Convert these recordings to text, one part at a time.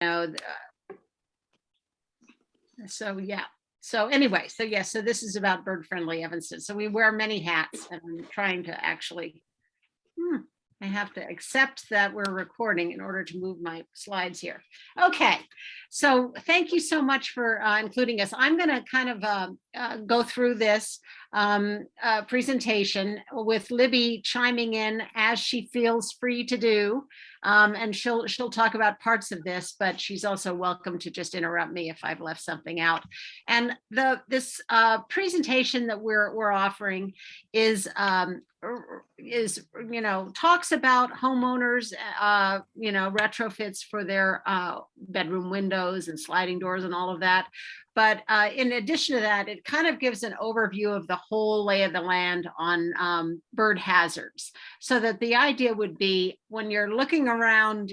know, so yeah. So anyway, so yes, so this is about Bird-Friendly Evanston. So we wear many hats, and I'm trying to actually, I have to accept that we're recording in order to move my slides here. Okay, so thank you so much for including us. I'm going to kind of go through this presentation with Libby chiming in as she feels free to do. And she'll talk about parts of this, but she's also welcome to just interrupt me if I've left something out. And this presentation that we're offering is talks about homeowners retrofits for their bedroom windows and sliding doors and all of that. But in addition to that, it kind of gives an overview of the whole lay of the land on bird hazards. So that the idea would be when you're looking around,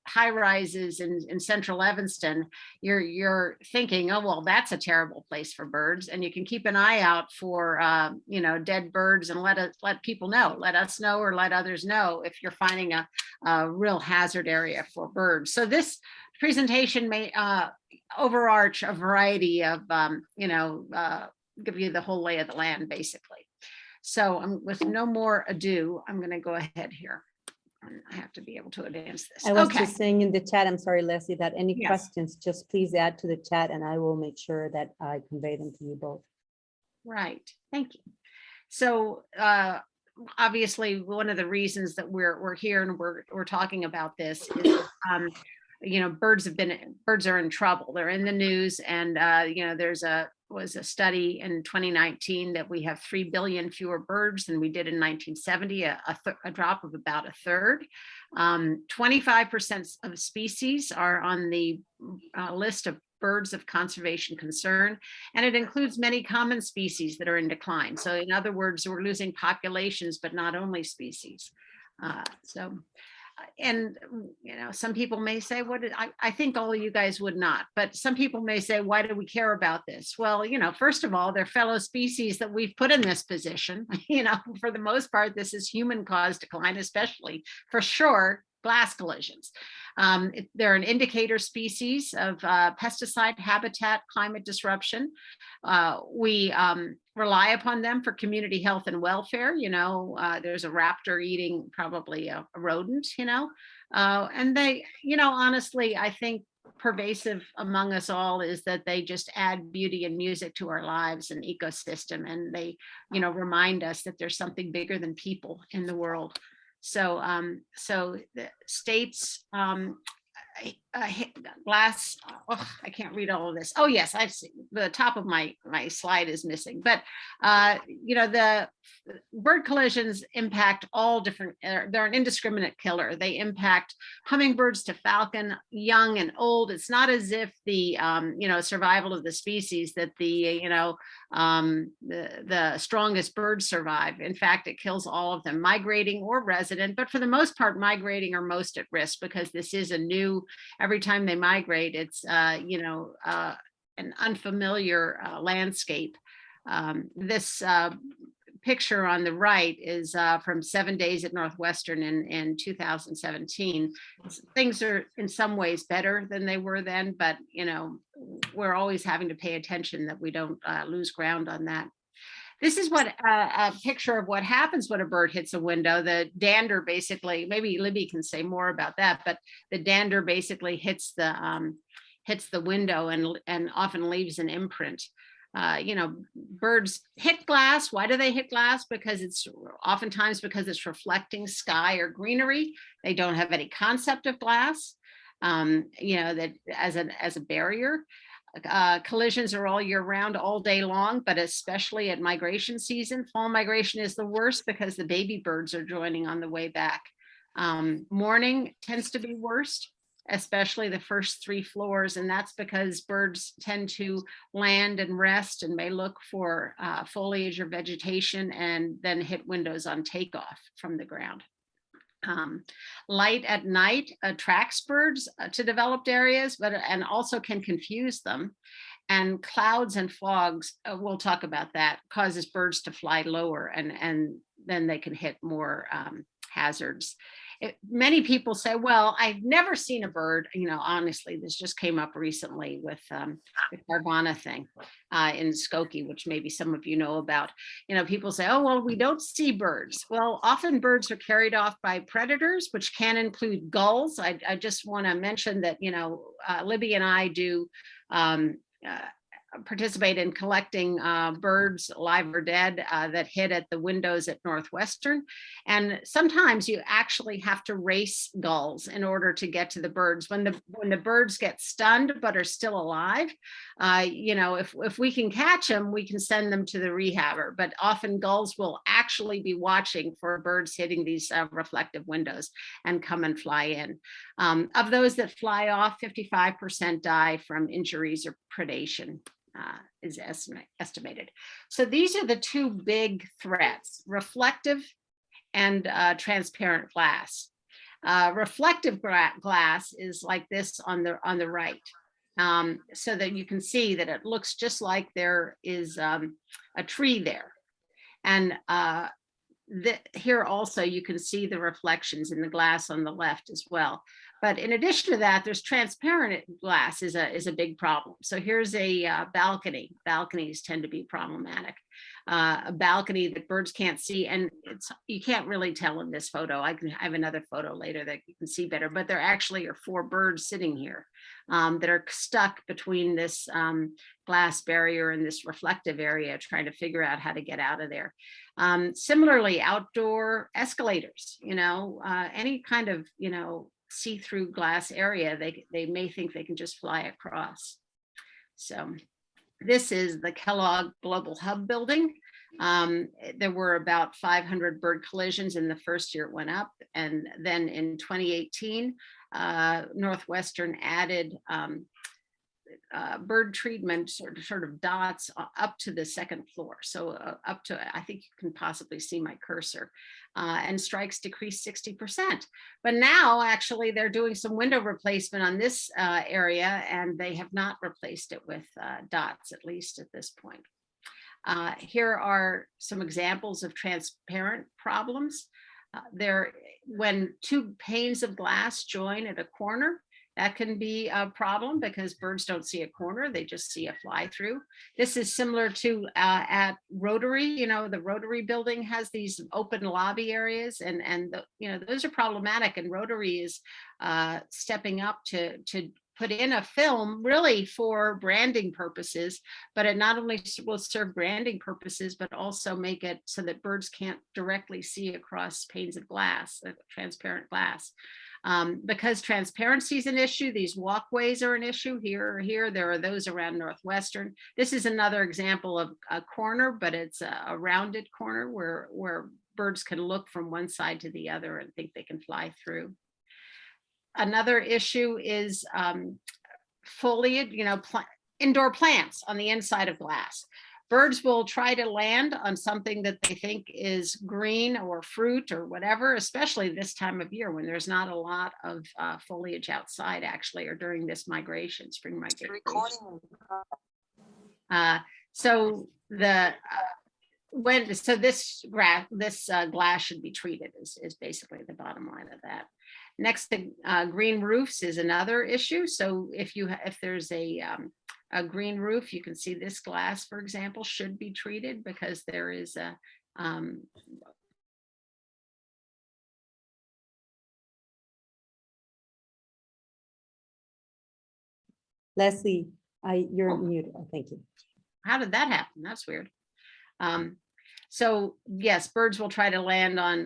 high rises in central Evanston, you're thinking, oh, well, that's a terrible place for birds. And you can keep an eye out for, dead birds and let people know, let us know, or let others know if you're finding a real hazard area for birds. So this presentation may overarch a variety of, give you the whole lay of the land, basically. So with no more ado, I'm going to go ahead here. I have to be able to advance this. I was just saying in the chat, I'm sorry, Leslie, that any Yes. questions, just please add to the chat and I will make sure that I convey them to you both. Right. Thank you. So obviously, one of the reasons that we're here and we're talking about this is birds are in trouble. They're in the news, and was a study in 2019 that we have 3 billion fewer birds than we did in 1970, a drop of about a third. 25% of species are on the list of birds of conservation concern, and it includes many common species that are in decline. So in other words, we're losing populations, but not only species. And some people may say, I think all of you guys would not, but some people may say, why do we care about this? Well, first of all, they're fellow species that we've put in this position. For the most part, this is human caused decline, especially for sure glass collisions. They're an indicator species of pesticide habitat climate disruption. We rely upon them for community health and welfare. There's a raptor eating probably a rodent, and they, honestly, I think pervasive among us all is that they just add beauty and music to our lives and ecosystem. And they, remind us that there's something bigger than people in the world. So the states, glass, I can't read all of this. Oh yes, I see the top of my slide is missing, but the bird collisions impact all different, they're an indiscriminate killer. They impact hummingbirds to falcon, young and old. It's not as if the survival of the species that the strongest birds survive. In fact, it kills all of them, migrating or resident, but for the most part, migrating are most at risk because this is a new, every time they migrate, it's an unfamiliar landscape. This picture on the right is from 7 days at Northwestern in 2017. Things are in some ways better than they were then, but we're always having to pay attention that we don't lose ground on that. This is what a picture of what happens when a bird hits a window. The dander basically, maybe Libby can say more about that, but the dander basically hits the window and often leaves an imprint. Birds hit glass. Why do they hit glass? Because it's oftentimes because it's reflecting sky or greenery. They don't have any concept of glass, that as a barrier. Collisions are all year round, all day long, but especially at migration season. Fall migration is the worst because the baby birds are joining on the way back. Morning tends to be worst, especially the first 3 floors, and that's because birds tend to land and rest and may look for foliage or vegetation and then hit windows on takeoff from the ground. Light at night attracts birds to developed areas, and also can confuse them. And clouds and fogs, we'll talk about that, causes birds to fly lower, and then they can hit more hazards. many people say, well, I've never seen a bird, honestly, this just came up recently with the Carvana thing in Skokie, which maybe some of you know about. People say, oh, well, we don't see birds. Well, often birds are carried off by predators, which can include gulls. I just want to mention that, Libby and I do participate in collecting birds, live or dead, that hit at the windows at Northwestern. And sometimes you actually have to race gulls in order to get to the birds. When the birds get stunned but are still alive, if we can catch them, we can send them to the rehabber. But often gulls will actually be watching for birds hitting these reflective windows and come and fly in. Of those that fly off, 55% die from injuries or predation. Is estimated. So these are the two big threats: reflective and transparent glass. Reflective glass is like this on the right, so that you can see that it looks just like there is a tree there. And here also you can see the reflections in the glass on the left as well. But in addition to that, there's transparent glass is a big problem. So here's a balcony. Balconies tend to be problematic. A balcony that birds can't see, and you can't really tell in this photo. I have another photo later that you can see better, but there actually are 4 birds sitting here that are stuck between this glass barrier and this reflective area, trying to figure out how to get out of there. Similarly, outdoor escalators, any kind of, see-through glass area, they may think they can just fly across. So this is the Kellogg Global Hub building. There were about 500 bird collisions in the first year it went up. And then in 2018, Northwestern added bird treatment sort of dots up to the second floor. So up to, I think you can possibly see my cursor, and strikes decreased 60%. But now actually they're doing some window replacement on this area, and they have not replaced it with dots, at least at this point. Here are some examples of transparent problems. When 2 panes of glass join at a corner, that can be a problem because birds don't see a corner, they just see a fly through. This is similar to at Rotary, the Rotary building has these open lobby areas, and those are problematic, and Rotary is stepping up to put in a film really for branding purposes, but it not only will serve branding purposes, but also make it so that birds can't directly see across panes of glass, transparent glass. Because transparency is an issue, these walkways are an issue. Here, there are those around Northwestern. This is another example of a corner, but it's a rounded corner where birds can look from one side to the other and think they can fly through. Another issue is foliage, indoor plants on the inside of glass. Birds will try to land on something that they think is green or fruit or whatever, especially this time of year when there's not a lot of foliage outside, actually, or during this migration, spring migration. So this glass should be treated is basically the bottom line of that. Next, the green roofs is another issue. So if there's a green roof, you can see this glass, for example, should be treated because there is a Leslie, you're muted. Oh, thank you. How did that happen? That's weird. So yes, birds will try to land on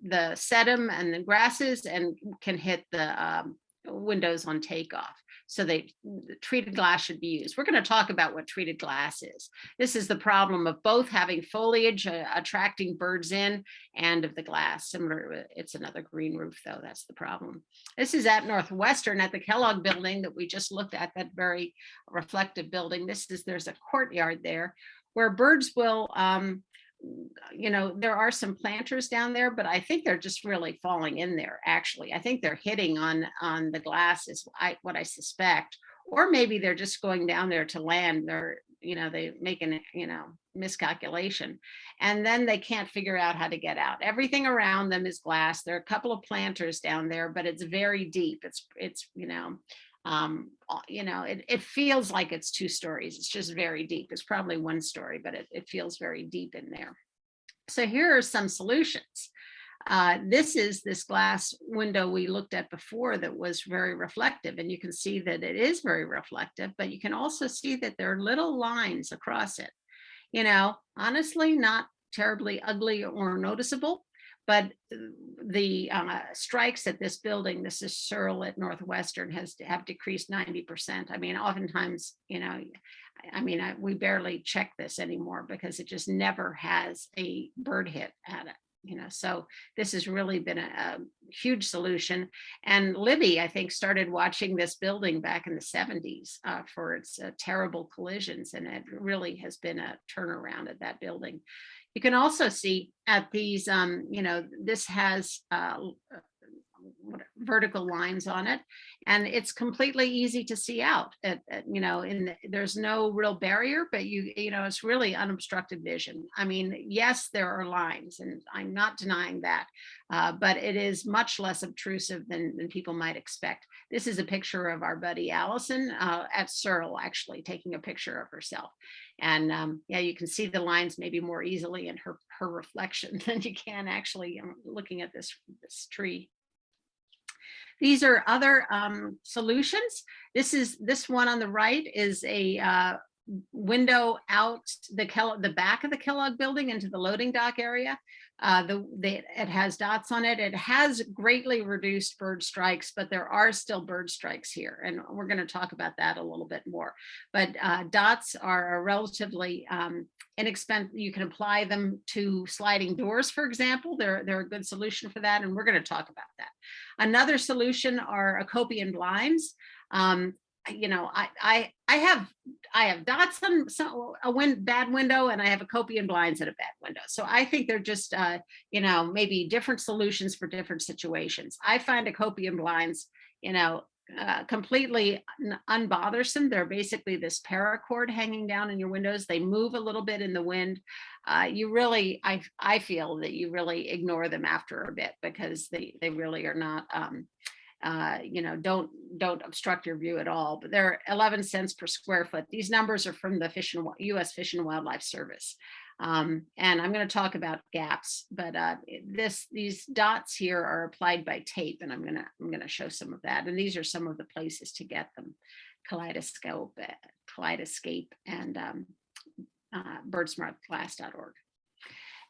the sedum and the grasses and can hit the windows on takeoff. So the treated glass should be used. We're going to talk about what treated glass is. This is the problem of both having foliage attracting birds in and of the glass. Similar, it's another green roof though, that's the problem. This is at Northwestern at the Kellogg building that we just looked at, that very reflective building. There's a courtyard there where birds will, there are some planters down there, but I think they're just really falling in there, actually. I think they're hitting on the glass is what I suspect, or maybe they're just going down there to land. they make an, miscalculation, and then they can't figure out how to get out. Everything around them is glass. There are a couple of planters down there, but it's very deep. It feels like it's 2 stories. It's just very deep. It's probably 1 story, but it feels very deep in there. So here are some solutions. This is this glass window we looked at before that was very reflective, and you can see that it is very reflective, but you can also see that there are little lines across it. Honestly, not terribly ugly or noticeable, but the strikes at this building, this is Searle at Northwestern, have decreased 90%. I mean, oftentimes, we barely check this anymore because it just never has a bird hit at it. So this has really been a huge solution. And Libby, I think, started watching this building back in the 70s for its terrible collisions, and it really has been a turnaround at that building. You can also see at these, this has vertical lines on it, and it's completely easy to see out. There's no real barrier, but it's really unobstructed vision. I mean, yes, there are lines, and I'm not denying that, but it is much less obtrusive than people might expect. This is a picture of our buddy Allison at Searle, actually taking a picture of herself. And you can see the lines maybe more easily in her reflection than you can actually looking at this tree. These are other solutions. This one on the right is a window out the back of the Kellogg building into the loading dock area. It has dots on it. It has greatly reduced bird strikes, but there are still bird strikes here, and we're going to talk about that a little bit more. But dots are a relatively inexpensive. You can apply them to sliding doors, for example. They're a good solution for that, and we're going to talk about that. Another solution are Acopian blinds. I have dots on bad window, and I have Acopian blinds at a bad window. So I think they're just maybe different solutions for different situations. I find Acopian blinds completely unbothersome. They're basically this paracord hanging down in your windows. They move a little bit in the wind. I feel that you really ignore them after a bit, because they really are not don't obstruct your view at all. But they're 11 cents per square foot. These numbers are from the U.S. Fish and Wildlife Service. And I'm going to talk about gaps, but these dots here are applied by tape, and I'm going to show some of that. And these are some of the places to get them: Kaleidoscope, and birdsmartglass.org.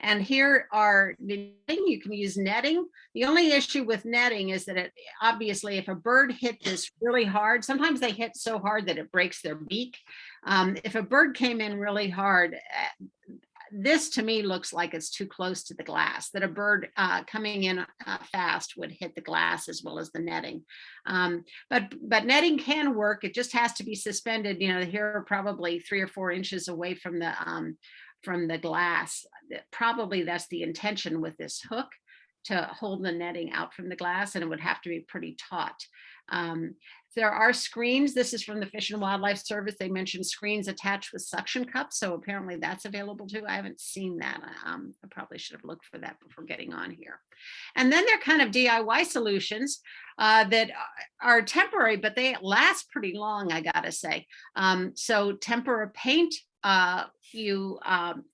And here are the netting. You can use netting. The only issue with netting is that obviously, if a bird hit this really hard, sometimes they hit so hard that it breaks their beak. If a bird came in really hard, this to me looks like it's too close to the glass, that a bird coming in fast would hit the glass as well as the netting. But netting can work. It just has to be suspended. Here probably 3 or 4 inches away from the glass. Probably that's the intention with this hook, to hold the netting out from the glass, and it would have to be pretty taut. There are screens. This is from the Fish and Wildlife Service. They mentioned screens attached with suction cups, so apparently that's available too. I haven't seen that. I probably should have looked for that before getting on here. And then they're kind of DIY solutions that are temporary, but they last pretty long, I gotta say. So Tempera paint, you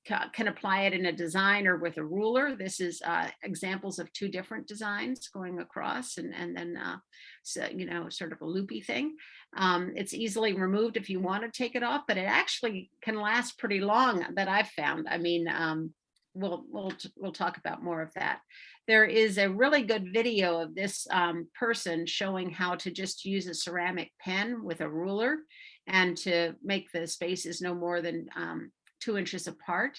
can apply it in a design or with a ruler. This is examples of 2 different designs going across, and then sort of a loopy thing. It's easily removed if you want to take it off, but it actually can last pretty long, that I've found. I mean, we'll talk about more of that. There is a really good video of this person showing how to just use a ceramic pen with a ruler, and to make the spaces no more than 2 inches apart,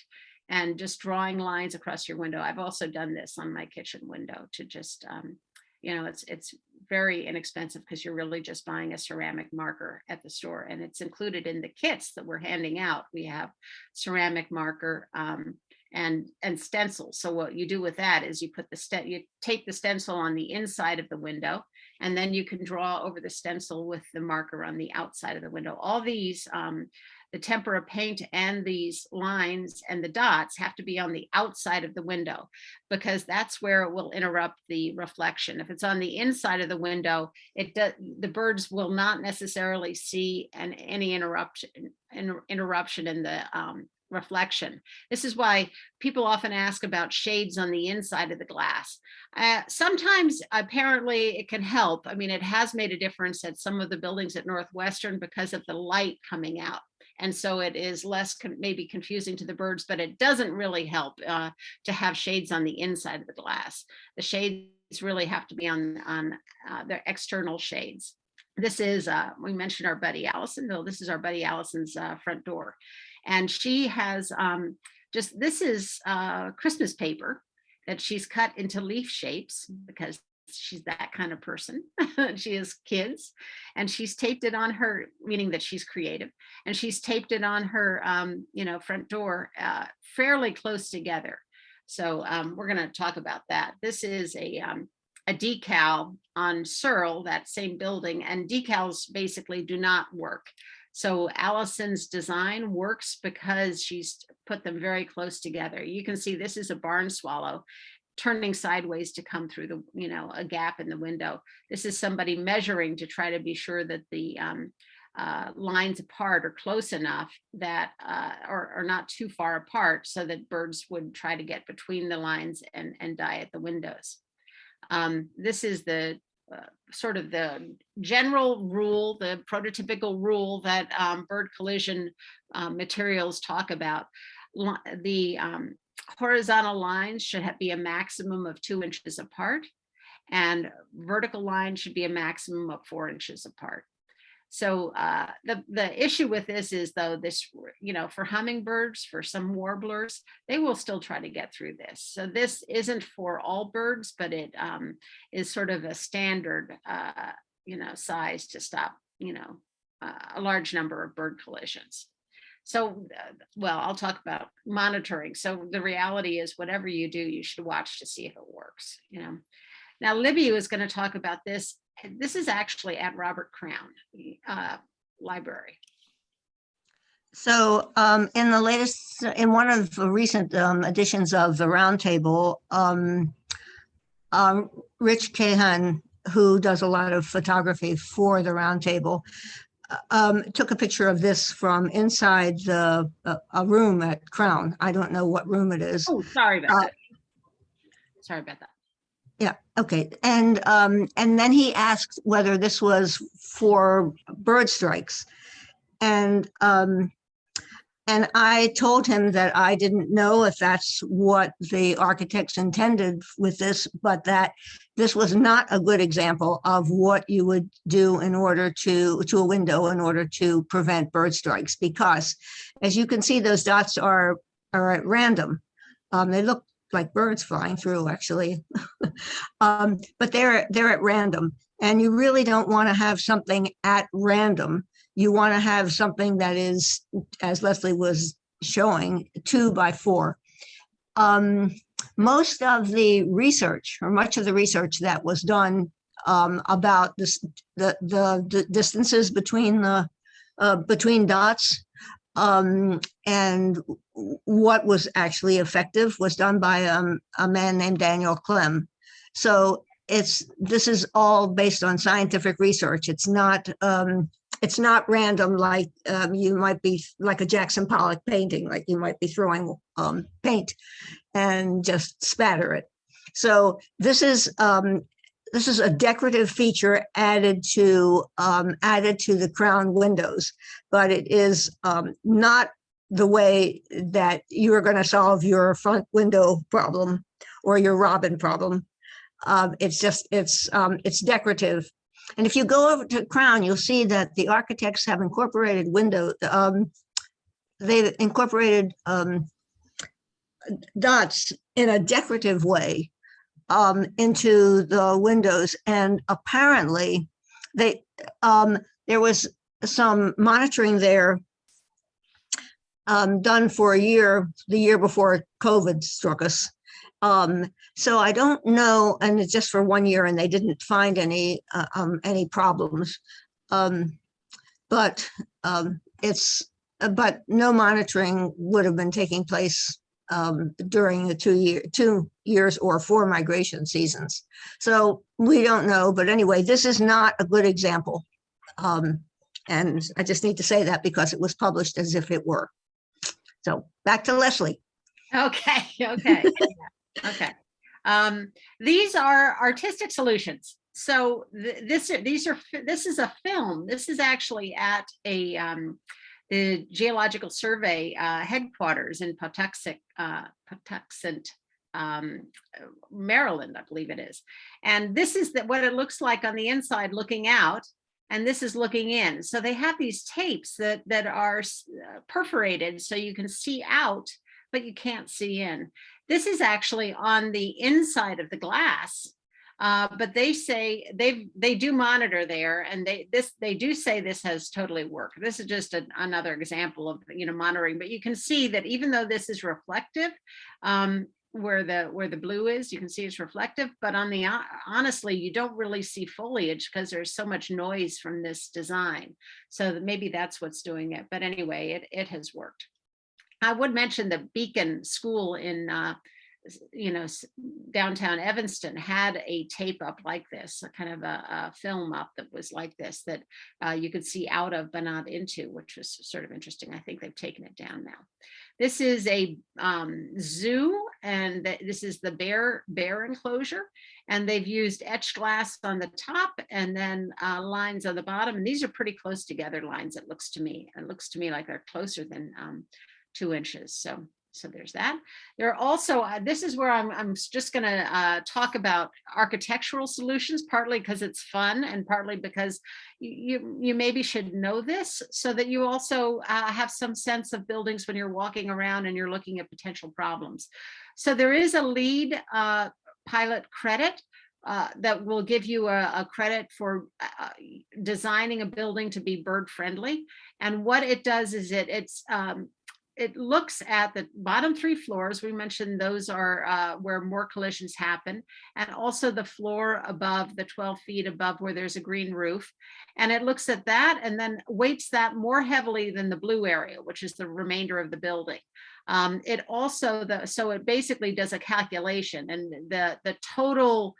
and just drawing lines across your window. I've also done this on my kitchen window to just, it's very inexpensive, because you're really just buying a ceramic marker at the store, and it's included in the kits that we're handing out. We have ceramic marker and stencils. So what you do with that is you put you tape the stencil on the inside of the window, And then you can draw over the stencil with the marker on the outside of the window. All these, the tempera paint and these lines and the dots have to be on the outside of the window, because that's where it will interrupt the reflection. If it's on the inside of the window, the birds will not necessarily see any interruption in the reflection. This is why people often ask about shades on the inside of the glass. Sometimes apparently it can help. I mean, it has made a difference at some of the buildings at Northwestern because of the light coming out. And so it is less maybe confusing to the birds, but it doesn't really help to have shades on the inside of the glass. The shades really have to be on the external shades. This is, we mentioned our buddy Allison, though. This is our buddy Allison's front door. And she has this is Christmas paper that she's cut into leaf shapes, because she's that kind of person. She has kids, and she's taped it on her, meaning that she's creative, and she's taped it on her front door fairly close together. So we're going to talk about that. This is a decal on Searle, that same building, and decals basically do not work. So Allison's design works because she's put them very close together. You can see this is a barn swallow turning sideways to come through the, a gap in the window. This is somebody measuring to try to be sure that the lines apart are close enough that or not too far apart, so that birds would try to get between the lines and die at the windows. This is the sort of the general rule, the prototypical rule that bird collision materials talk about. The horizontal lines should be a maximum of 2 inches apart, and vertical lines should be a maximum of 4 inches apart. So the issue with this is, though, this, for hummingbirds, for some warblers, they will still try to get through this. So this isn't for all birds, but it is sort of a standard, size to stop, a large number of bird collisions. So, I'll talk about monitoring. So the reality is, whatever you do, you should watch to see if it works, Now, Libby was going to talk about this. This is actually at Robert Crown Library. So in one of the recent editions of the Roundtable, Rich Cahan, who does a lot of photography for the Roundtable, took a picture of this from inside a room at Crown. I don't know what room it is. Oh, sorry about that. Sorry about that. Yeah. Okay. And then he asked whether this was for bird strikes, and I told him that I didn't know if that's what the architects intended with this, but that this was not a good example of what you would do in order to a window in order to prevent bird strikes, because as you can see, those dots are at random. They look like birds flying through, actually, but they're at random, and you really don't want to have something at random. You want to have something that is, as Leslie was showing, 2 by 4. Most of the research, or much of the research that was done about this, the distances between dots and what was actually effective, was done by a man named Daniel Clem. So this is all based on scientific research. It's not random, like you might be, like a Jackson Pollock painting, like you might be throwing paint and just spatter it. So this is a decorative feature added to the Crown windows, but it is not the way that you are going to solve your front window problem or your robin problem. It's decorative. And if you go over to Crown, you'll see that the architects have incorporated they've incorporated dots in a decorative way into the windows. And apparently there was some monitoring there done for the year before COVID struck us. So I don't know, and it's just for 1 year, and they didn't find any problems. But but no monitoring would have been taking place during the 2 years or 4 migration seasons. So we don't know, but anyway, this is not a good example. And I just need to say that because it was published as if it were. So back to Leslie. Okay, okay, okay. These are artistic solutions. So this is a film. This is actually at the Geological Survey headquarters in Patuxent, Maryland, I believe it is. And this is what it looks like on the inside looking out. And this is looking in. So they have these tapes that are perforated so you can see out, but you can't see in. This is actually on the inside of the glass, but they say they do monitor there, and they do say this has totally worked. This is just another example of monitoring, but you can see that even though this is reflective, where the blue is, you can see it's reflective, but on the honestly, you don't really see foliage because there's so much noise from this design. So maybe that's what's doing it. But anyway, it has worked. I would mention the Beacon School in downtown Evanston had a tape up like this, a kind of a film up that was like this, that you could see out of but not into, which was sort of interesting. I think they've taken it down now. This is a zoo, and this is the bear enclosure, and they've used etched glass on the top and then lines on the bottom, and these are pretty close together lines. It looks to me like they're closer than 2 inches. So there's that. There are also, this is where I'm just going to talk about architectural solutions, partly because it's fun and partly because you maybe should know this so that you also have some sense of buildings when you're walking around and you're looking at potential problems. So there is a LEED pilot credit that will give you a credit for designing a building to be bird friendly. And what it does is it looks at the bottom 3 floors. We mentioned those are where more collisions happen, and also the floor above, the 12 feet above where there's a green roof. And it looks at that and then weights that more heavily than the blue area, which is the remainder of the building. It also, so it basically does a calculation, and the total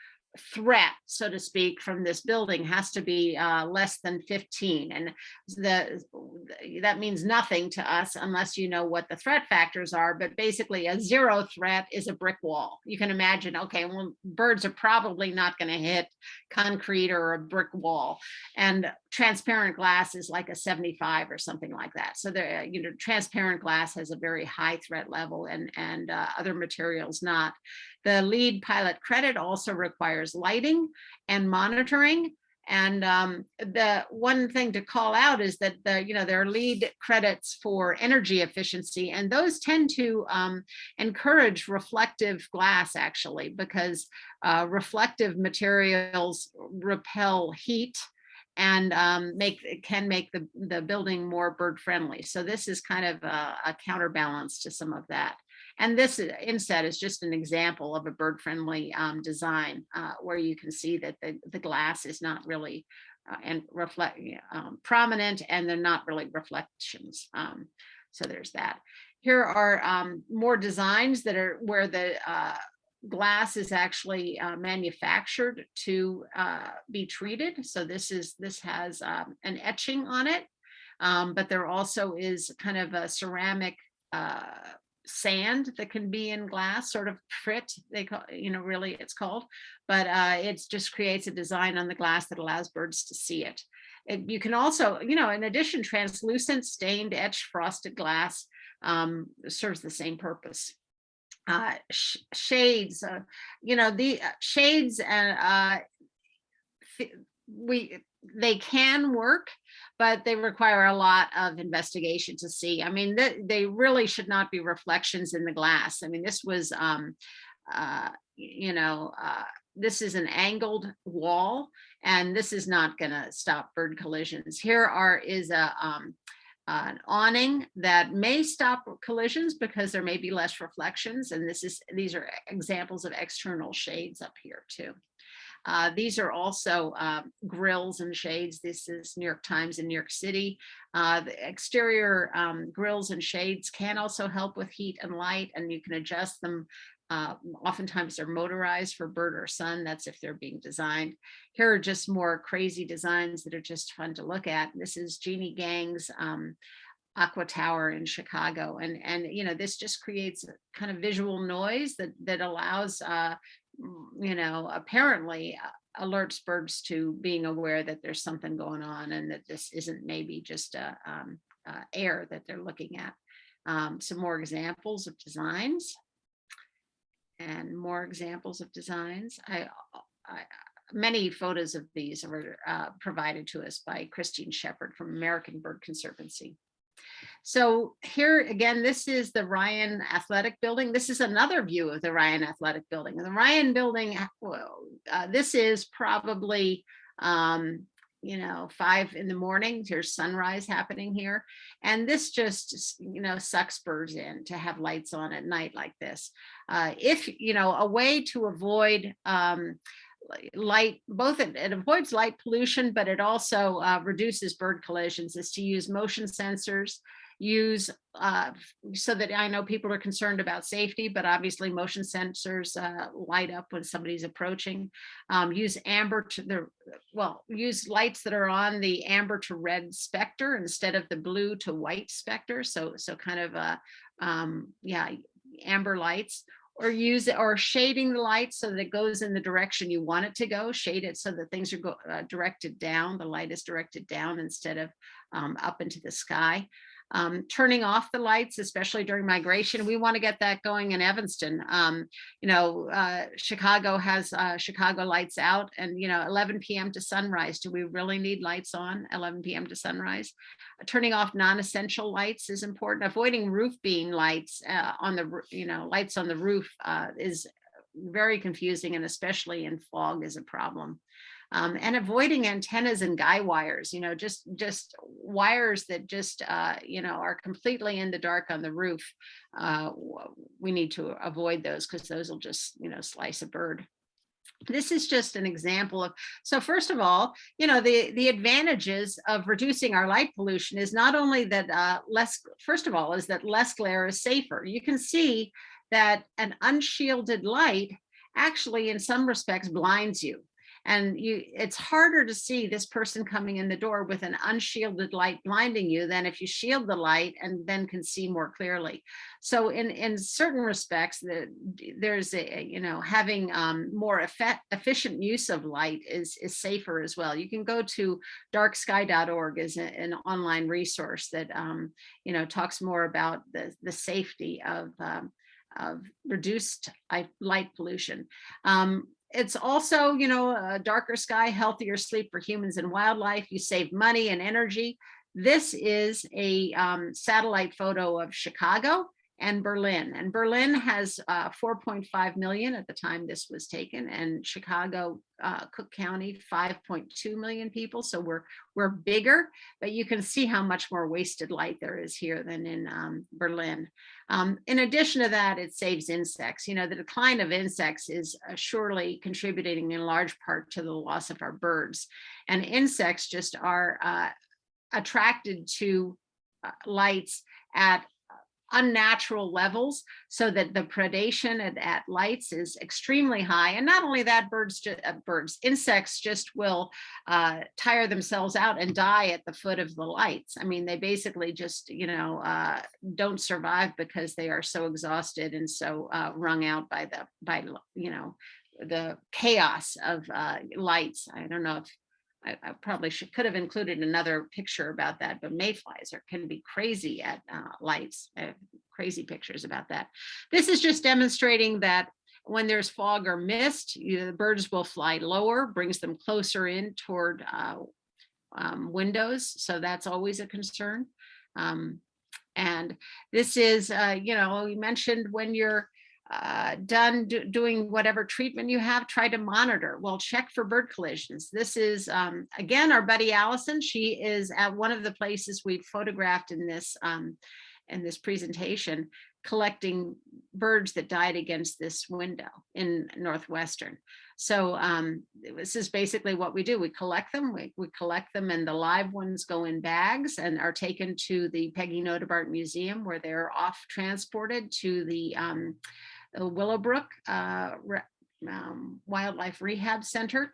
threat, so to speak, from this building has to be less than 15, and that means nothing to us unless you know what the threat factors are. But basically a 0 threat is a brick wall. You can imagine, okay, well, birds are probably not going to hit concrete or a brick wall, and transparent glass is like a 75 or something like that. So there, transparent glass has a very high threat level, and other materials not. The LEED pilot credit also requires lighting and monitoring. And the one thing to call out is that there are LEED credits for energy efficiency, and those tend to encourage reflective glass, actually, because reflective materials repel heat and can make the building more bird friendly. So this is kind of a counterbalance to some of that. And this inset is just an example of a bird-friendly design where you can see that the glass is not really prominent, and they're not really reflections. So there's that. Here are more designs that are where the glass is actually manufactured to be treated. So this has an etching on it, but there also is kind of a ceramic sand that can be in glass, sort of frit, they call, really it's called, but it just creates a design on the glass that allows birds to see it. You can also, in addition, translucent, stained, etched, frosted glass serves the same purpose. Shades, the shades, they can work, but they require a lot of investigation to see. I mean, they really should not be reflections in the glass. I mean, this was, this is an angled wall, and this is not going to stop bird collisions. Here is a an awning that may stop collisions because there may be less reflections. And these are examples of external shades up here too. These are also grills and shades. This is New York Times in New York City. The exterior grills and shades can also help with heat and light, and you can adjust them. Oftentimes they're motorized for bird or sun. That's if they're being designed. Here are just more crazy designs that are just fun to look at. This is Jeannie Gang's Aqua Tower in Chicago. And you know, this just creates a kind of visual noise that allows, you know, apparently alerts birds to being aware that there's something going on and that this isn't maybe just air that they're looking at. Some more examples of designs. And more examples of designs. Many photos of these were provided to us by Christine Shepard from American Bird Conservancy. So here again, this is the Ryan Athletic Building. This is another view of the Ryan Athletic Building. And the Ryan Building, well, this is probably, you know, 5 in the morning. There's sunrise happening here. And this just, you know, sucks birds in to have lights on at night like this. If, you know, a way to avoid light, both it avoids light pollution, but it also reduces bird collisions, is to use motion sensors, use so that I know people are concerned about safety, but obviously motion sensors light up when somebody's approaching. Use amber to use lights that are on the amber to red specter instead of the blue to white specter. So kind of yeah, amber lights. Or shading the light so that it goes in the direction you want it to go. Shade it so that things are directed down. The light is directed down instead of up into the sky. Turning off the lights, especially during migration. We want to get that going in Evanston. You know, Chicago has Chicago lights out, and, you know, 11 p.m. to sunrise. Do we really need lights on 11 p.m. to sunrise? Turning off non-essential lights is important. Avoiding roof beam lights on the, you know, lights on the roof is very confusing, and especially in fog is a problem. And avoiding antennas and guy wires, you know, just wires that just, you know, are completely in the dark on the roof. We need to avoid those because those will just, you know, slice a bird. This is just an example of, so first of all, you know, the advantages of reducing our light pollution is not only that first of all, is that less glare is safer. You can see that an unshielded light actually in some respects blinds you. And it's harder to see this person coming in the door with an unshielded light blinding you than if you shield the light and then can see more clearly. So in certain respects, there's a, you know, having more efficient use of light is safer as well. You can go to darksky.org as an online resource that, you know, talks more about the safety of reduced light pollution. It's also, you know, a darker sky, healthier sleep for humans and wildlife. You save money and energy. This is a satellite photo of Chicago and Berlin. And Berlin has 4.5 million at the time this was taken, and Chicago, Cook County, 5.2 million people. So we're bigger, but you can see how much more wasted light there is here than in Berlin. In addition to that, it saves insects. You know, the decline of insects is surely contributing in large part to the loss of our birds. And insects just are attracted to lights at unnatural levels, so that the predation at lights is extremely high. And not only that, insects just will tire themselves out and die at the foot of the lights. I mean, they basically just, you know, don't survive because they are so exhausted and so wrung out by you know, the chaos of lights. I don't know if I probably could have included another picture about that, but mayflies can be crazy at lights. I have crazy pictures about that. This is just demonstrating that when there's fog or mist, the birds will fly lower, brings them closer in toward windows. So that's always a concern. And this is, you know, you mentioned when you're done doing whatever treatment you have, try to monitor. Well, check for bird collisions. This is, again, our buddy Allison. She is at one of the places we've photographed in this presentation, collecting birds that died against this window in Northwestern. So this is basically what we do. We collect them, we collect them, and the live ones go in bags and are taken to the Peggy Nodebart Museum, where they're off transported to the Willowbrook Wildlife Rehab Center.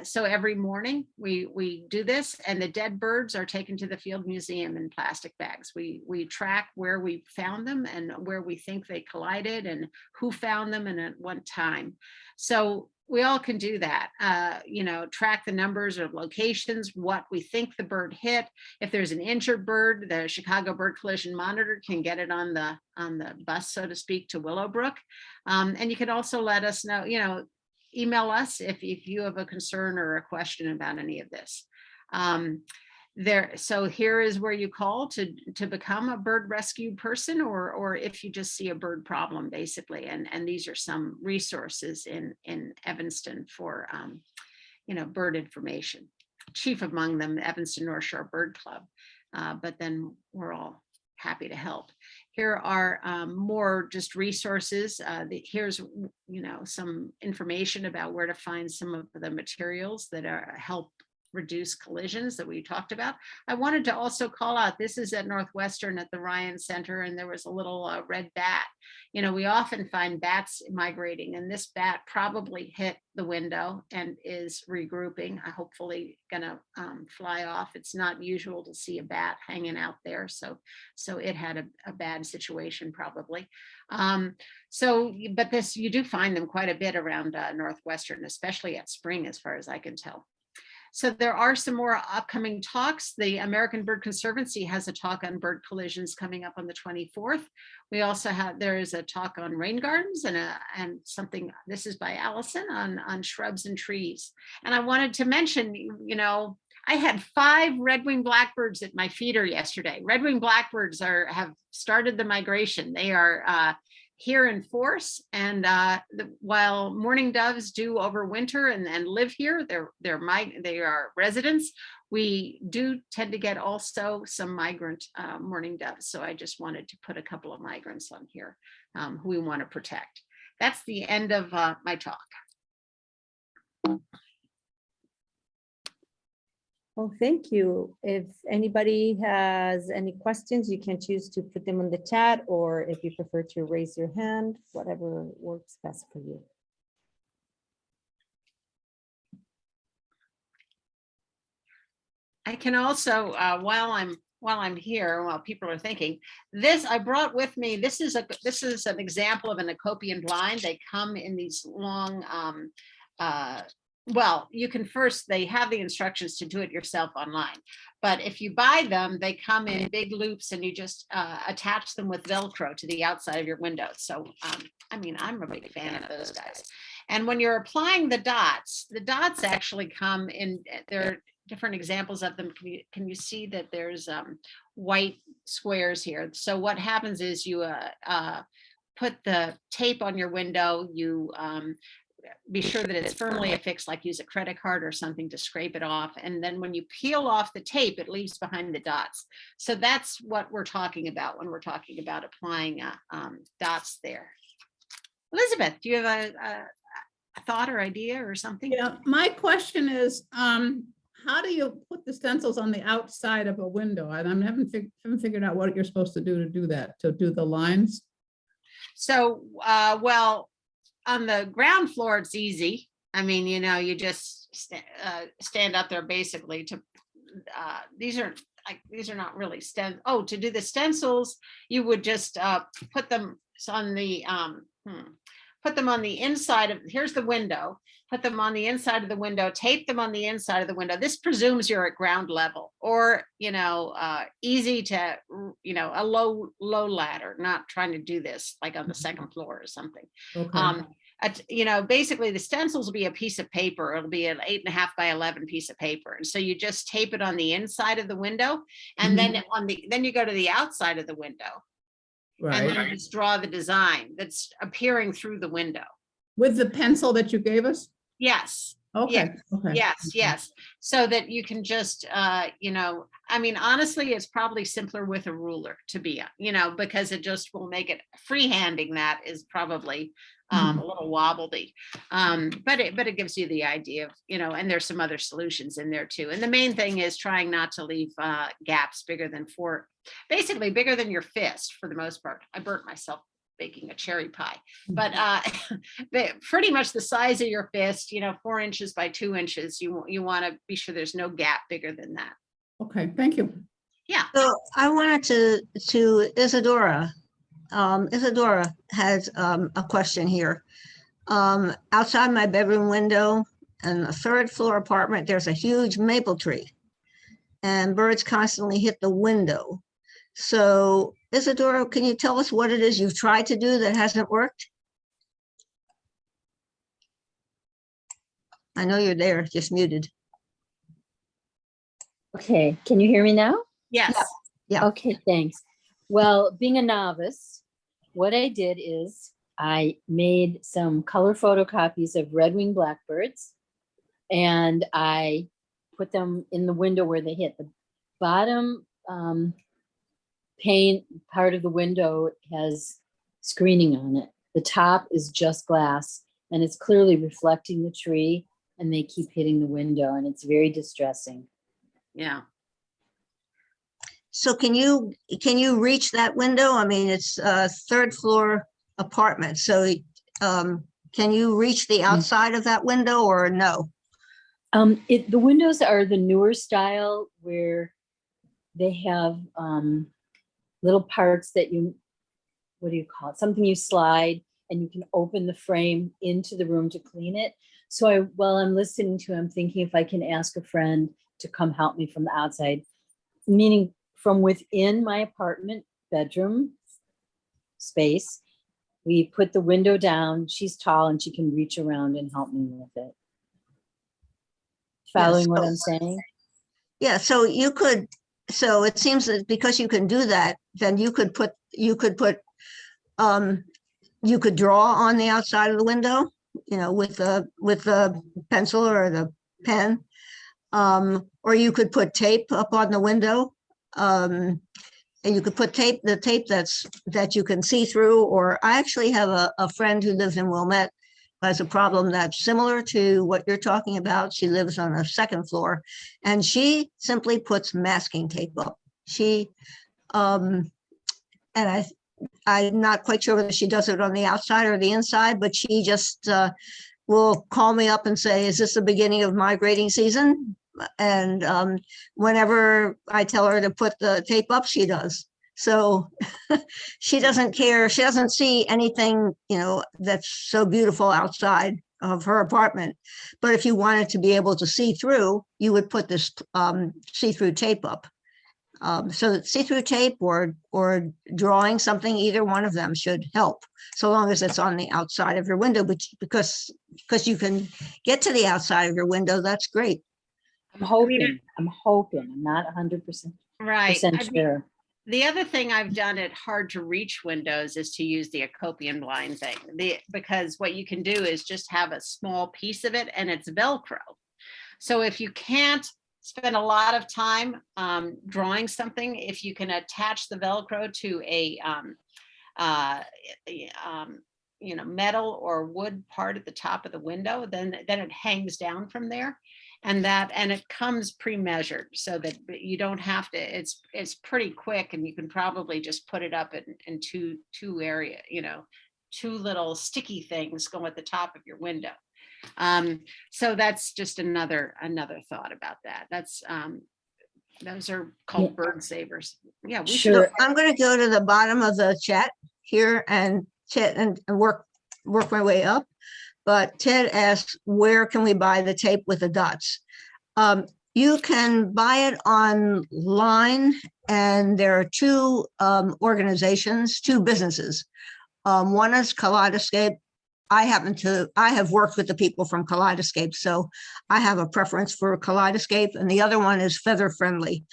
So every morning we do this, and the dead birds are taken to the Field Museum in plastic bags. We track where we found them and where we think they collided and who found them and at what time. So we all can do that, track the numbers of locations, what we think the bird hit. If there's an injured bird, the Chicago Bird Collision Monitor can get it on the bus, so to speak, to Willowbrook. And you can also let us know, email us if you have a concern or a question about any of this. So here is where you call to become a bird rescue person, or if you just see a bird problem, basically. And these are some resources in Evanston for bird information. Chief among them, the Evanston North Shore Bird Club. But then we're all happy to help. Here are more just resources. Here's some information about where to find some of the materials that help reduce collisions that we talked about. I wanted to also call out, this is at Northwestern at the Ryan Center, and there was a little red bat. We often find bats migrating, and this bat probably hit the window and is regrouping, hopefully gonna fly off. It's not usual to see a bat hanging out there, so it had a bad situation probably. But you do find them quite a bit around Northwestern, especially at spring, as far as I can tell. So there are some more upcoming talks. The American Bird Conservancy has a talk on bird collisions coming up on the 24th. We also there is a talk on rain gardens and something, this is by Allison, on shrubs and trees. And I wanted to mention, I had 5 red-winged blackbirds at my feeder yesterday. Red-winged blackbirds have started the migration. They are here in force, and while mourning doves do overwinter and live here, they are residents. We do tend to get also some migrant mourning doves. So I just wanted to put a couple of migrants on here who we want to protect. That's the end of my talk. Well, thank you. If anybody has any questions, you can choose to put them in the chat, or if you prefer to raise your hand, whatever works best for you. I can also, while I'm here, while people are thinking, this I brought with me. This is an example of an Acopian blind. They come in these long. Well, you can they have the instructions to do it yourself online, but if you buy them, they come in big loops, and you just attach them with Velcro to the outside of your window. So, I'm a big fan of those guys. And when you're applying the dots actually come in. There are different examples of them. Can you see that there's white squares here? So what happens is you put the tape on your window. You be sure that it's firmly affixed, like use a credit card or something to scrape it off. And then when you peel off the tape, it leaves behind the dots. So that's what we're talking about when we're talking about applying dots there. Elizabeth, do you have a thought or idea or something? Yeah, my question is, how do you put the stencils on the outside of a window? And I haven't figured out what you're supposed to do that, to do the lines. So, well, on the ground floor, it's easy. You just stand up there basically to, these are not really to do the stencils, you would just put them on the, put them on the inside of, here's the window, put them on the inside of the window, tape them on the inside of the window. This presumes you're at ground level, or, easy to, a low ladder, not trying to do this like on the second floor or something. Okay. Basically the stencils will be a piece of paper. It'll be an 8.5 by 11 piece of paper. And so you just tape it on the inside of the window, and then you go to the outside of the window. And right. then just draw the design that's appearing through the window. With the pencil that you gave us? Yes. Okay, okay. Yes, yes. So that you can just, you know, I mean, honestly, it's probably simpler with a ruler to be, you know, because it just will make it freehanding. That is probably a little wobbly. But it gives you the idea of, you know, and there's some other solutions in there too. And the main thing is trying not to leave gaps bigger than basically bigger than your fist for the most part. I burnt myself baking a cherry pie, but pretty much the size of your fist, you know, 4 inches by 2 inches. You want to be sure there's no gap bigger than that. Okay, thank you. Yeah. So I wanted to Isadora. Isadora has a question here. Outside my bedroom window in a 3rd floor apartment, there's a huge maple tree and birds constantly hit the window. So Isadora, can you tell us what it is you've tried to do that hasn't worked? I know you're there, just muted. Okay, can you hear me now? Yes. Yeah. Okay, thanks. Well, being a novice, what I did is I made some color photocopies of red-winged blackbirds and I put them in the window where they hit. The bottom pane part of the window has screening on it. The top is just glass and it's clearly reflecting the tree and they keep hitting the window and it's very distressing. Yeah. So can you reach that window? I mean, it's a 3rd floor apartment. So can you reach the outside of that window or no? The windows are the newer style where they have little parts that what do you call it? Something you slide and you can open the frame into the room to clean it. So while I'm listening to, I'm thinking if I can ask a friend to come help me from the outside, meaning from within my apartment bedroom space. We put the window down. She's tall and she can reach around and help me with it. Following what I'm saying? Yeah, so you could, so it seems that because you can do that, then you could draw on the outside of the window, you know, with the pencil or the pen. Or you could put tape up on the window. And you could put the tape that you can see through, or I actually have a friend who lives in Wilmette who has a problem that's similar to what you're talking about. She lives on a 2nd floor and she simply puts masking tape up. And I'm not quite sure whether she does it on the outside or the inside, but she just will call me up and say, is this the beginning of migrating season? And whenever I tell her to put the tape up, she does. So she doesn't care. She doesn't see anything, you know, that's so beautiful outside of her apartment. But if you wanted to be able to see through, you would put this see-through tape up. So see-through tape or drawing something, either one of them should help, so long as it's on the outside of your window. But because you can get to the outside of your window, that's great. I'm hoping. I'm not 100% Right. sure. The other thing I've done at hard to reach windows is to use the accopian blind thing. Because what you can do is just have a small piece of it and it's Velcro. So if you can't spend a lot of time drawing something, if you can attach the Velcro to a you know, metal or wood part at the top of the window, then it hangs down from there. And it comes pre-measured so that you don't have to, it's pretty quick and you can probably just put it up in two area, you know, 2 little sticky things go at the top of your window. So that's just another thought about that. That's those are called bird savers. Yeah, we should. Sure. I'm going to go to the bottom of the chat here and chat and work my way up. But Ted asks, where can we buy the tape with the dots? You can buy it online, and there are 2 organizations, 2 businesses. One is Kaleidoscape. I have worked with the people from Kaleidoscape, so I have a preference for Kaleidoscape, and the other one is Feather Friendly.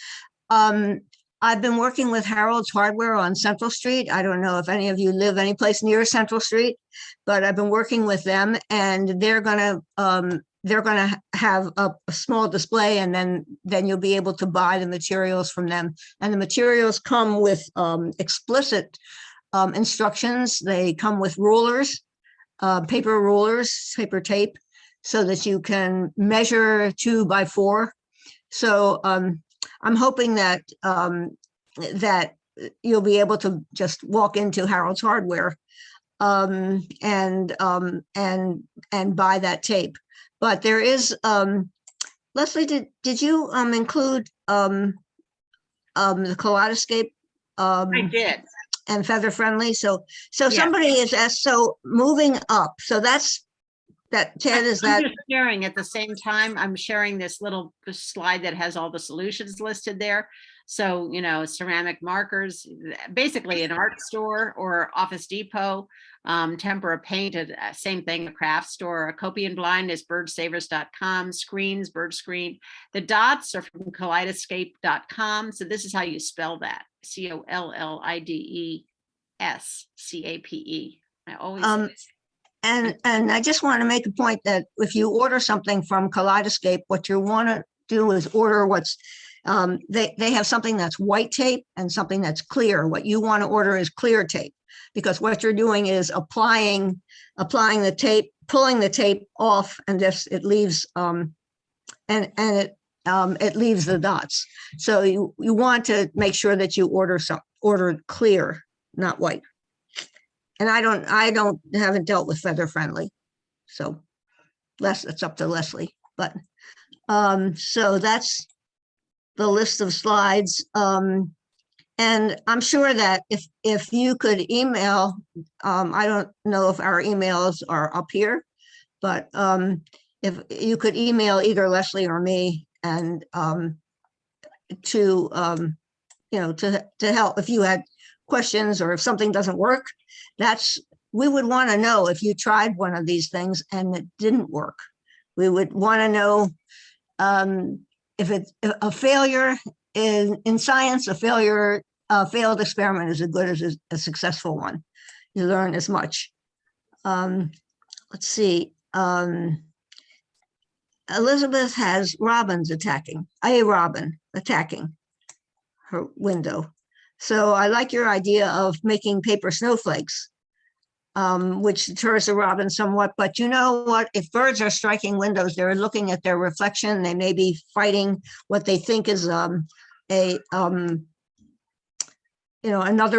I've been working with Harold's Hardware on Central Street. I don't know if any of you live any place near Central Street, but I've been working with them, and they're gonna have a small display, and then you'll be able to buy the materials from them. And the materials come with explicit instructions. They come with rulers, paper tape, so that you can measure 2 by 4. So I'm hoping that that you'll be able to just walk into Harold's Hardware and buy that tape. But there is Leslie, did you include the Kaleidoscape I did. and Feather Friendly? So Yeah. somebody is asked, so moving up, so that's that, Ted, is I'm that? just sharing at the same time. I'm sharing this little slide that has all the solutions listed there. So, you know, ceramic markers, basically an art store or Office Depot, Tempera paint, same thing, a craft store. A copy and blind is birdsavers.com, screens, bird screen. The dots are from kaleidoscape.com. So this is how you spell that, COLLIDESCAPE. I always say this. And I just want to make a point that if you order something from Kaleidoscape, what you want to do is order what's, they have something that's white tape and something that's clear. What you want to order is clear tape, because what you're doing is applying the tape, pulling the tape off, and just it leaves it leaves the dots. So you want to make sure that you order clear, not white. And I haven't dealt with Feather Friendly, so it's up to Leslie. But so that's the list of slides. And I'm sure that if you could email, I don't know if our emails are up here, but if you could email either Leslie or me, and to help if you had questions, or if something doesn't work, we would want to know if you tried one of these things and it didn't work. We would want to know if it's a failure in science. A failed experiment is as good as a successful one. You learn as much. Let's see. Elizabeth has a robin attacking her window. So I like your idea of making paper snowflakes, which deters the robin somewhat. But you know what? If birds are striking windows, they're looking at their reflection. They may be fighting what they think is another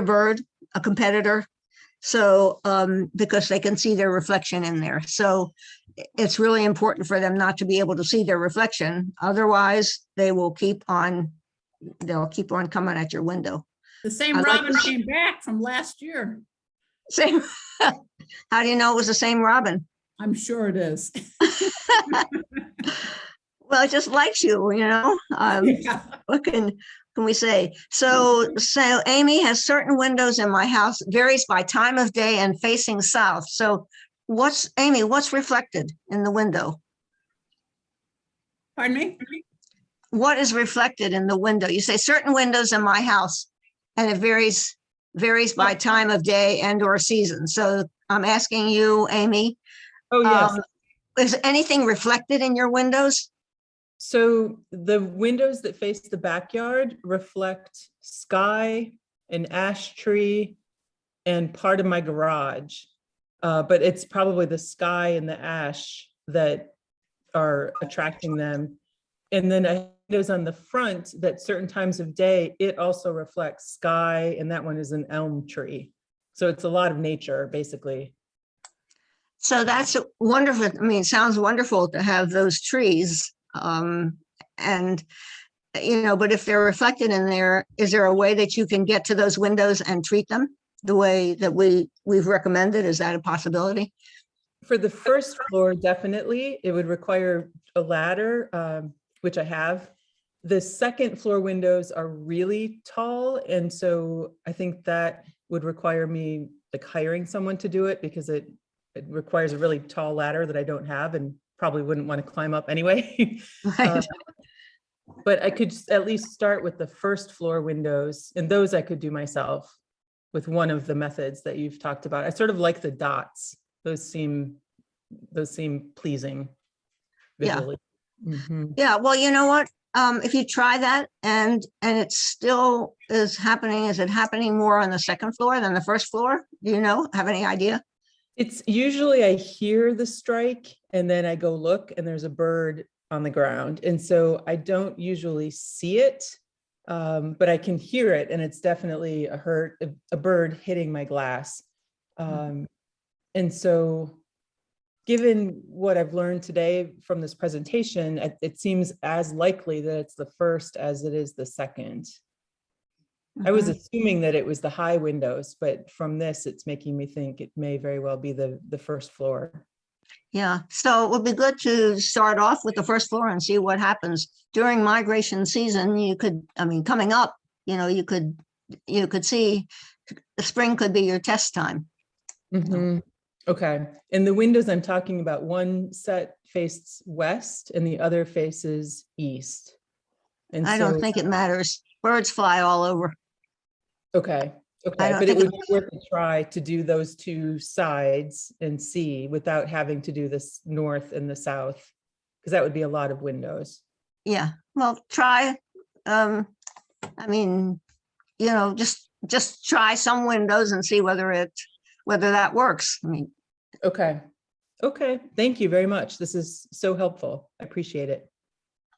bird, a competitor. So because they can see their reflection in there. So it's really important for them not to be able to see their reflection. Otherwise, they'll keep on coming at your window. The same robin came back from last year. Same. How do you know it was the same robin? I'm sure it is. Well, it just likes you, Yeah. What can we say? So Amy has certain windows in my house, varies by time of day and facing south. So what's reflected in the window? Pardon me? What is reflected in the window? You say certain windows in my house, and it varies by time of day and or season. So I'm asking you, Amy. Oh, yes. Is anything reflected in your windows? So the windows that face the backyard reflect sky, an ash tree, and part of my garage. But it's probably the sky and the ash that are attracting them. And then I have windows on the front that certain times of day, it also reflects sky, and that one is an elm tree. So it's a lot of nature, basically. So that's wonderful. I mean, it sounds wonderful to have those trees. But if they're reflected in there, is there a way that you can get to those windows and treat them the way that we've recommended? Is that a possibility? For the first floor, definitely. It would require a ladder, which I have. The second floor windows are really tall. And so I think that would require me like hiring someone to do it, because it requires a really tall ladder that I don't have and probably wouldn't want to climb up anyway. Right. But I could at least start with the first floor windows, and those I could do myself with one of the methods that you've talked about. I sort of like the dots. Those seem pleasing Yeah. visually. Mhm. Yeah, well, you know what? If you try that and it still is happening, is it happening more on the second floor than the first floor? Do you know, have any idea? It's usually I hear the strike and then I go look and there's a bird on the ground. And so I don't usually see it, but I can hear it, and it's definitely a bird hitting my glass. And so given what I've learned today from this presentation, it seems as likely that it's the first as it is the second. I was Mhm. assuming that it was the high windows, but from this, it's making me think it may very well be the first floor. Yeah, so it would be good to start off with the first floor and see what happens during migration season. You could, I mean, coming up, you know, you could see the spring could be your test time. Mhm. Okay, and the windows I'm talking about, one set faces west and the other faces east. And I so, don't think it matters. Birds fly all over. okay, I don't but it think would be worth a try to do those two sides and see without having to do this north and the south, because that would be a lot of windows. Yeah, well, try, I mean, you know, just try some windows and see whether that works. I mean, Okay, thank you very much. This is so helpful. I appreciate it.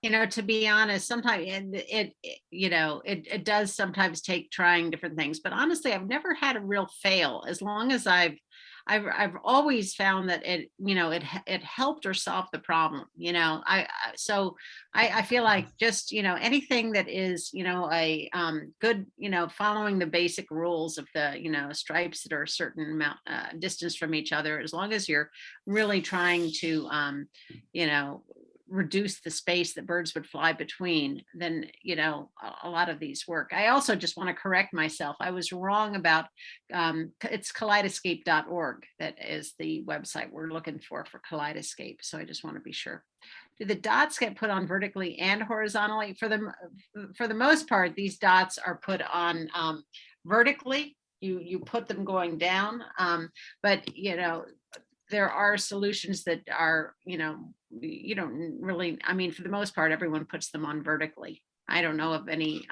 You know, to be honest, sometimes it does sometimes take trying different things, but honestly, I've never had a real fail. As long as I've always found that it helped or solved the problem. I feel like just, anything that is, a good, following the basic rules of the, stripes that are a certain amount distance from each other, as long as you're really trying to, reduce the space that birds would fly between, then a lot of these work. I also just want to correct myself. I was wrong about it's kaleidoscape.org. That is the website we're looking for Kaleidoscape. So I just want to be sure. Do the dots get put on vertically and horizontally? For the most part, these dots are put on vertically. You put them going down, but there are solutions that are, you don't really, I mean, for the most part, everyone puts them on vertically. I don't know of any,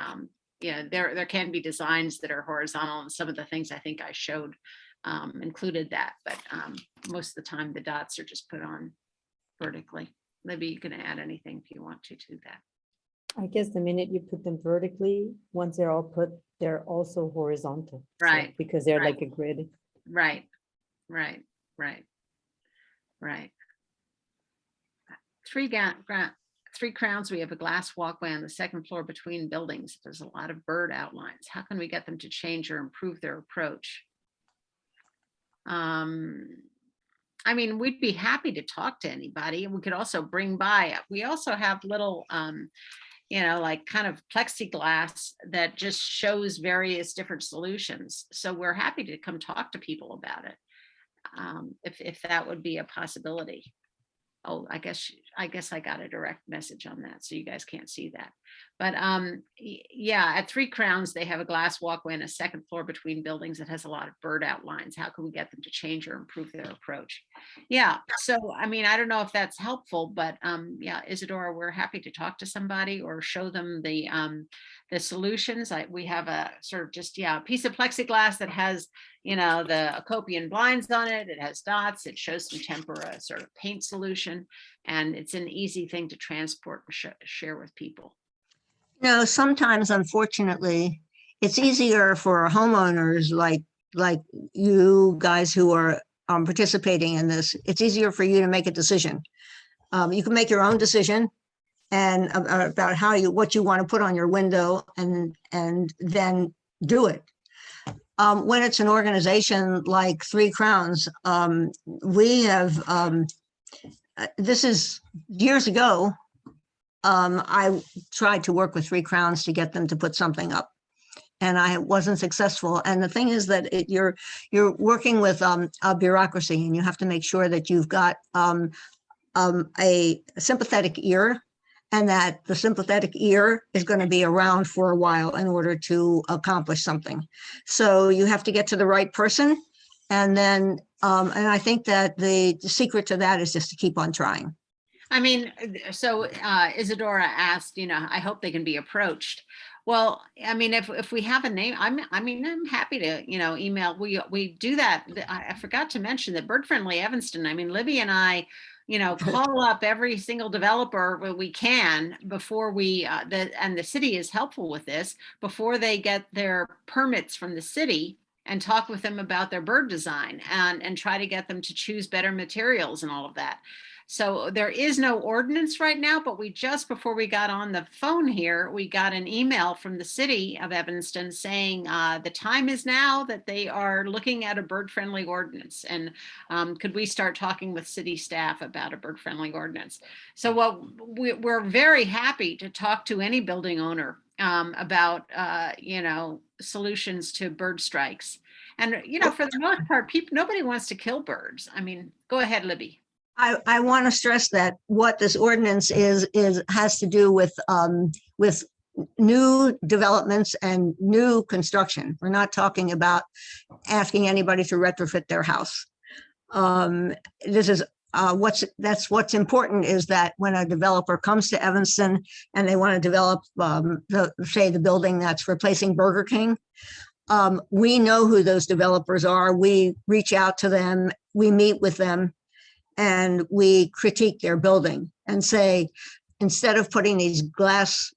there can be designs that are horizontal, and some of the things I think I showed included that, but most of the time the dots are just put on vertically. Libby, you can add anything if you want to that. I guess the minute you put them vertically, once they're all put, they're also horizontal. So- Right, because they're right. like a grid. Right. Three Crowns, we have a glass walkway on the second floor between buildings. There's a lot of bird outlines. How can we get them to change or improve their approach? I mean, we'd be happy to talk to anybody. We could also bring by, we also have little, like kind of plexiglass that just shows various different solutions. So we're happy to come talk to people about it. If that would be a possibility. Oh, I guess I got a direct message on that, so you guys can't see that. But yeah, at Three Crowns, they have a glass walkway and a second floor between buildings that has a lot of bird outlines. How can we get them to change or improve their approach? Yeah, so I mean, I don't know if that's helpful, but yeah, Isadora, we're happy to talk to somebody or show them the solutions. We have a sort of just, a piece of plexiglass that has, the Acopian blinds on it. It has dots. It shows some Tempera sort of paint solution, and it's an easy thing to transport and share with people. Sometimes, unfortunately, it's easier for homeowners like you guys who are participating in this. It's easier for you to make a decision. You can make your own decision and about what you want to put on your window, and then do it. When it's an organization like Three Crowns, we have, this is years ago, I tried to work with Three Crowns to get them to put something up, and I wasn't successful. And the thing is that you're working with a bureaucracy, and you have to make sure that you've got a sympathetic ear and that the sympathetic ear is going to be around for a while in order to accomplish something. So you have to get to the right person. And then, and I think that the secret to that is just to keep on trying. I mean, so Isadora asked, I hope they can be approached. Well, I mean, if we have a name, I'm happy to, email. We do that. I forgot to mention that Bird-Friendly Evanston. I mean, Libby and I, call up every single developer when we can before we, and the city is helpful with this, before they get their permits from the city, and talk with them about their bird design and try to get them to choose better materials and all of that. So there is no ordinance right now, but we just before we got on the phone here, we got an email from the city of Evanston saying the time is now that they are looking at a bird-friendly ordinance. And could we start talking with city staff about a bird-friendly ordinance? So we're very happy to talk to any building owner about, solutions to bird strikes. And, for the most part, nobody wants to kill birds. I mean, go ahead, Libby. I want to stress that what this ordinance has to do with new developments and new construction. We're not talking about asking anybody to retrofit their house. This is what's important is that when a developer comes to Evanston and they want to develop, say, the building that's replacing Burger King, we know who those developers are. We reach out to them, we meet with them, and we critique their building and say, instead of putting these glass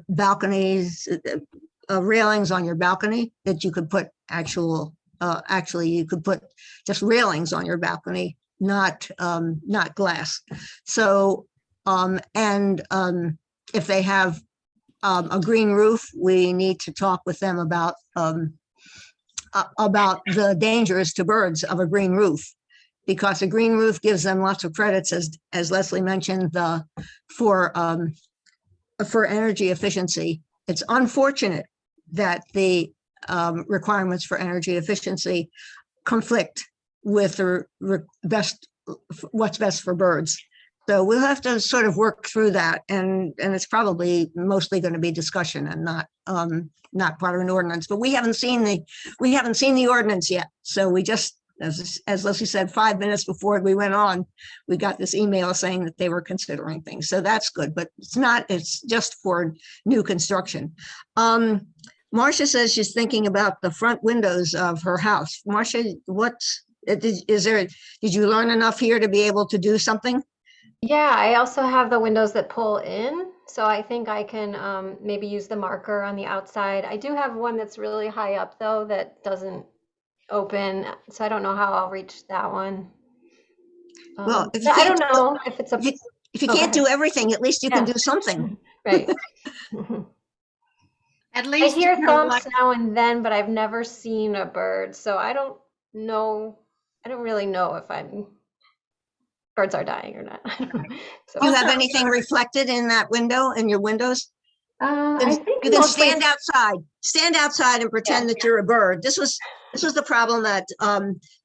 balconies, railings on your balcony, that you could put actually you could put just railings on your balcony, not glass. So if they have a green roof, we need to talk with them about the dangers to birds of a green roof, because a green roof gives them lots of credits, as Leslie mentioned, for energy efficiency. It's unfortunate that the requirements for energy efficiency conflict with the what's best for birds. So we'll have to sort of work through that, and it's probably mostly going to be discussion and not part of an ordinance. But we haven't seen the ordinance yet. So we just, as Leslie said, 5 minutes before we went on, we got this email saying that they were considering things. So that's good, but it's just for new construction. Marcia says she's thinking about the front windows of her house. Marcia, did you learn enough here to be able to do something? Yeah, I also have the windows that pull in, so I think I can maybe use the marker on the outside. I do have one that's really high up though that doesn't open, so I don't know how I'll reach that one. Well, I don't know if it's if you can't do everything, at least you can do something. Right. At I least hear thumps now and then, but I've never seen a bird, so I don't really know if birds are dying or not. So, Do you have anything reflected in that window, in your windows? I think You can mostly- stand outside and pretend that you're a bird. This was the problem at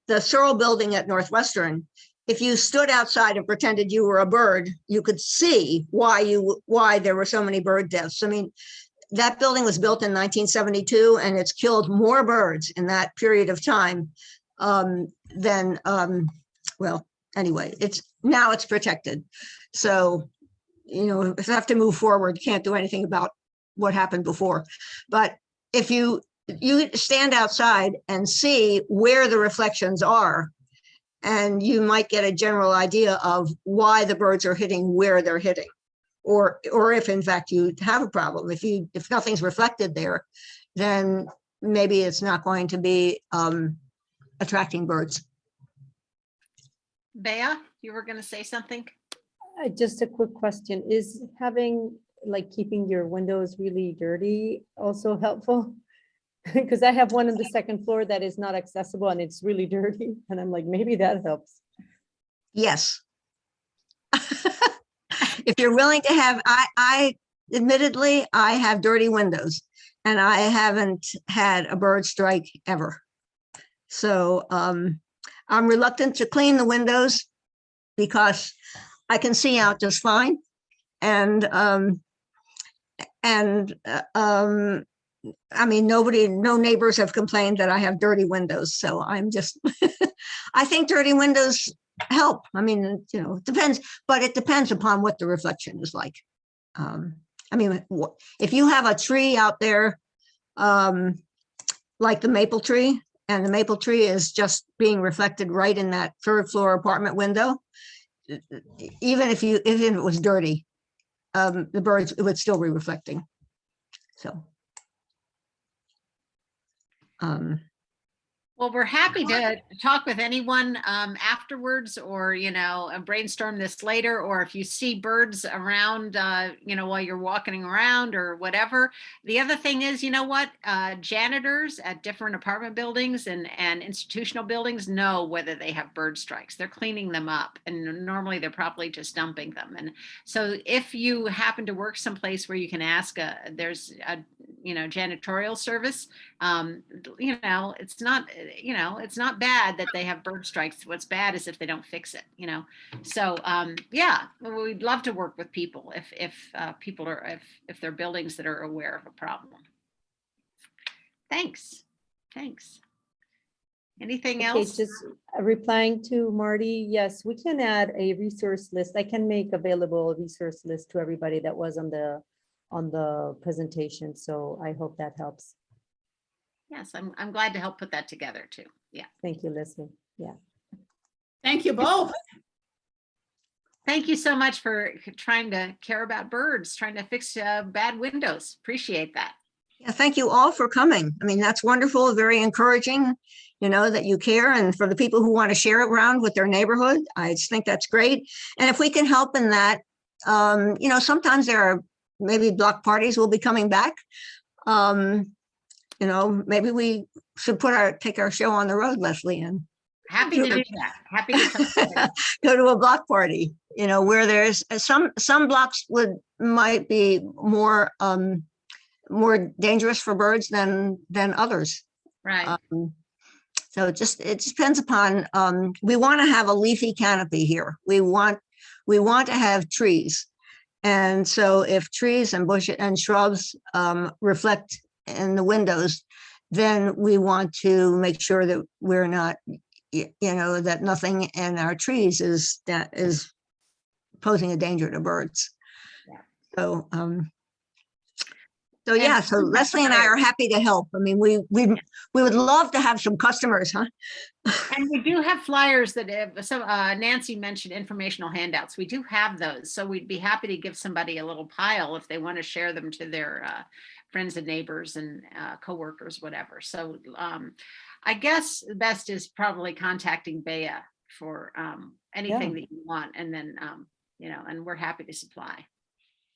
the Searle building at Northwestern. If you stood outside and pretended you were a bird, you could see why there were so many bird deaths. I mean, that building was built in 1972, and it's killed more birds in that period of time than well, anyway, now it's protected. So, if you have to move forward, you can't do anything about what happened before. But if you stand outside and see where the reflections are, and you might get a general idea of why the birds are hitting where they're hitting, or if in fact you have a problem. If nothing's reflected there, then maybe it's not going to be attracting birds. Bea, you were going to say something? Just a quick question. Is keeping your windows really dirty also helpful? Because I have one on the second floor that is not accessible and it's really dirty. And I'm like, maybe that helps. Yes. If you're willing to have, I admittedly, I have dirty windows and I haven't had a bird strike ever. So I'm reluctant to clean the windows because I can see out just fine. I mean, no neighbors have complained that I have dirty windows, so I'm just, I think dirty windows help. I mean, you know, it depends, but it depends upon what the reflection is like. I mean, if you have a tree out there, like the maple tree, and the maple tree is just being reflected right in that third floor apartment window, even if it was dirty, the birds, it would still be reflecting. So. Well, we're happy to talk with anyone afterwards, or, you know, brainstorm this later, or if you see birds around, you know, while you're walking around or whatever. The other thing is, you know what, janitors at different apartment buildings and institutional buildings know whether they have bird strikes. They're cleaning them up, and normally they're probably just dumping them. And so if you happen to work someplace where you can ask, there's a, you know, janitorial service, you know, it's not bad that they have bird strikes. What's bad is if they don't fix it, you know? So, yeah, we'd love to work with people if people are, if they're buildings that are aware of a problem. Thanks. Anything Okay, else? just replying to Marty, yes, we can add a resource list. I can make available a resource list to everybody that was on the presentation. So I hope that helps. Yes, I'm glad to help put that together too. Yeah. Thank you, Leslie. Yeah. Thank you both. Thank you so much for trying to care about birds, trying to fix bad windows. Appreciate that. Yeah, thank you all for coming. I mean, that's wonderful, very encouraging, you know, that you care. And for the people who want to share it around with their neighborhood, I just think that's great. And if we can help in that, you know, sometimes there are maybe block parties will be coming back. You know, maybe we should take our show on the road, Leslie, and Happy to do that. Happy to talk. go to a block party, you know, where there's some blocks might be more dangerous for birds than others. Right. So it depends upon, we want to have a leafy canopy here. We want to have trees. And so if trees and bushes and shrubs reflect in the windows, then we want to make sure that we're not, you know, that nothing in our trees is posing a danger to birds. Yeah. So, so yeah, so Leslie and I are happy to help. I mean, we would love to have some customers, huh? And we do have flyers that Nancy mentioned informational handouts. We do have those. So we'd be happy to give somebody a little pile if they want to share them to their friends and neighbors and coworkers, whatever. So I guess the best is probably contacting Bea for anything that you want. And then, you know, and we're happy to supply.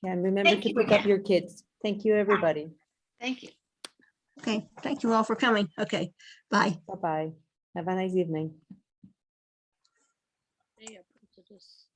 And remember Thank to you pick up again. your kids. Thank you, everybody. Thank you. Okay, thank you all for coming. Okay, bye. Bye-bye. Have a nice evening. They are put to this.